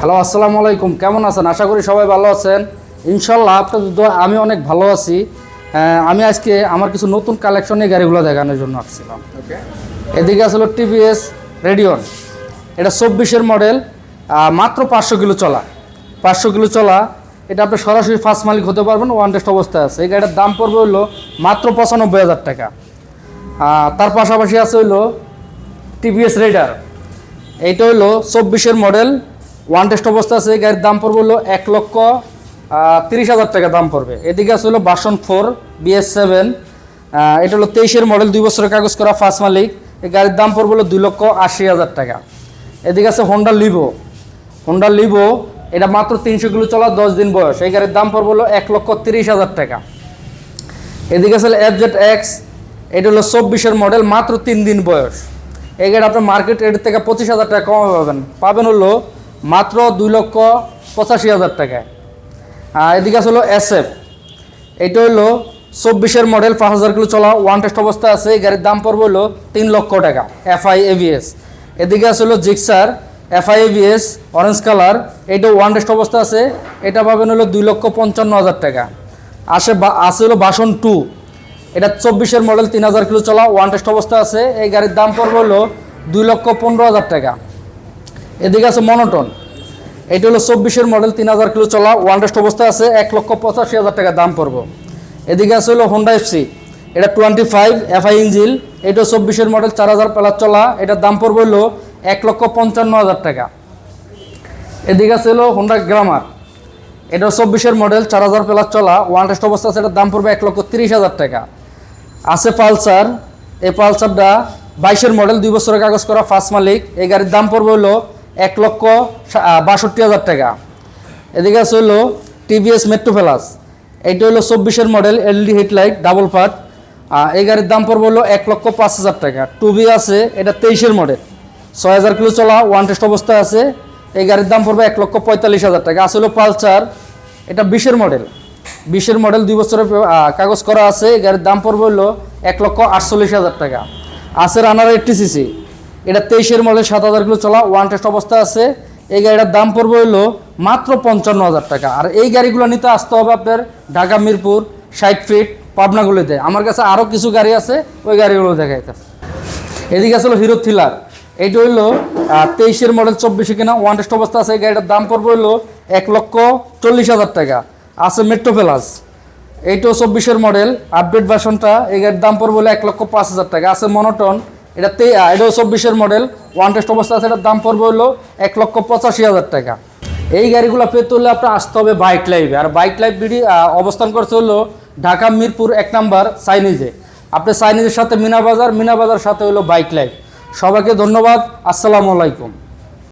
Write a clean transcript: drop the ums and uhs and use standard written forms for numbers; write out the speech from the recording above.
Hello, আসসালামু আলাইকুম। কেমন আছেন? আশা করি সবাই ভালো আছেন। ইনশাল্লাহ আপনাদের দোয়া আমি অনেক ভালো আছি। আমি আজকে আমার কিছু নতুন কালেকশনের গাড়িগুলো দেখানোর জন্য আসছিলাম। এদিকে আসলে টিভিএস রেডিয়ন, এটা 24-এর মডেল, মাত্র 500 কিলো চলা। 500 কিলো চলা, এটা আপনি সরাসরি ফার্স্ট মালিক হতে পারবেন, ওয়ান টেস্ট অবস্থায় আছে। এই গাড়িটার দাম পড়বে হলো মাত্র 95,000 টাকা। তার পাশাপাশি আছে হইলো টিভিএস রেডার, এইটা হইলো 24-এর মডেল, ওয়ান টেস্ট অবস্থা আছে। এই গাড়ির দাম পড়বে হলো 1,30,000 টাকা দাম পড়বে। এদিকে আছে হলো ভার্সন 4 BS7, এটা হলো 23-এর মডেল, 2 বছরের কাগজ করা, ফার্স্ট মালিক। এই গাড়ির দাম পড়বে হলো 2,80,000 টাকা। এদিকে আছে হোন্ডা লিভো, এটা মাত্র 300 কিলো চলা, 10 দিন বয়স। এই গাড়ির দাম পড়বে হলো 1,30,000 টাকা। এদিকে আছে FZX, এটা হলো 24-এর মডেল, মাত্র 3 দিন বয়স। এই গাড়ি আপনার মার্কেট রেট থেকে 25,000 টাকা কমে পাবেন হলো মাত্র 2,85,000 টাকায়। এদিকে আছে হলো SF, এটা হলো 24-এর মডেল, 5,000 কিলো চলা, ওয়ান টেস্ট অবস্থা আছে। এই গাড়ির দাম পড়বে হলো 3 লক্ষ টাকা, FI ABS। এদিকে আছে হলো Gixxer FI ABS orange colour, এইটা ওয়ান টেস্ট অবস্থা আছে। এটা পাবেন হলো 2,55,000 টাকা। আছে হলো ভার্সন 2, এটা 24-এর মডেল, 3,000 কিলো চলা, ওয়ান টেস্ট অবস্থা আছে। এই গাড়ির দাম পড়বে হলো 2,15,000 টাকা। এদিকে আছে মনোটন, এটা হলো 24-এর মডেল, 3,000 কিলো চলা, ওয়ান টেস্ট অবস্থা আছে। 1,85,000 টাকা দাম পড়বে। এদিকে আছে হলো হোন্ডা FC, এটা 25 FI ইঞ্জিল, এটা 24-এর মডেল, 4,000 প্লাস চলা, এটার দাম পড়বে হলো 1,55,000 টাকা। এদিকে আছে হলো হোন্ডা গ্ল্যামার, এটা 24-এর মডেল, 4,000 প্লাস চলা, ওয়ান টেস্ট অবস্থা আছে। এটার দাম পড়বে 1,30,000 টাকা। আছে পালসার, এই পালসারটা 22-এর মডেল, 2 বছরের কাগজ করা, ফার্স্ট মালিক। এই গাড়ির দাম পড়বে হলো 1,62,000 টাকা। এদিকে আছে হলো টিভিএস মেট্রো প্লাস, এইটা হলো 24-এর model, LED headlight, double part. এই গাড়ির দাম পড়বে হলো 1,05,000 টাকা। টুবি আছে, এটা 23-এর মডেল, 6,000 কিলো চলা, ওয়ান টেস্ট অবস্থায় আছে। এই গাড়ির দাম পড়বে 1,45,000 টাকা। আছে হলো পালসার, এটা 20-এর মডেল, 2 বছরের কাগজ করা আছে। এই গাড়ির দাম পড়বে হলো 1,48,000 টাকা। আছে রানার 80cc, এটা 23-এর মডেল, 7,000 কিলো চলা, ওয়ান টেস্ট অবস্থা আছে। এই গাড়িটার দাম পড়বে হলো মাত্র 55,000 টাকা। আর এই গাড়িগুলো নিতে আসতে হবে আপনার ঢাকা মিরপুর 60 ফিট পাবনাগুলিতে। আমার কাছে আরও কিছু গাড়ি আছে, ওই গাড়িগুলো দেখাইতেছে। এদিকে আসলে হিরো থ্রিলার, এইটা হইলো 23-এর মডেল, 24-এ কিনা, ওয়ান টেস্ট অবস্থা আছে। এই গাড়িটার দাম পড়বে হলো 1,40,000 টাকা। আছে মেট্রো প্লাস, এইটাও 24-এর মডেল, আপডেট ভার্সনটা। এই গাড়ির দাম পড়বে হলো 1,05,000 টাকা। আছে মনোটন, এটাও 24-এর মডেল, ওয়ান টেস্ট অবস্থা আছে। এটার দাম পড়বে হলো 1,85,000 টাকা। এই গাড়িগুলো পেতে হলে আপনার আসতে হবে বাইক লাইভে। আর বাইক লাইভ বিডি অবস্থান করছে হলো ঢাকা মিরপুর 1 নাম্বার চাইনিজে। আপনি চাইনিজের সাথে মিনা বাজার সাথে হলো বাইক লাইভ। সবাইকে ধন্যবাদ, আসসালামু আলাইকুম।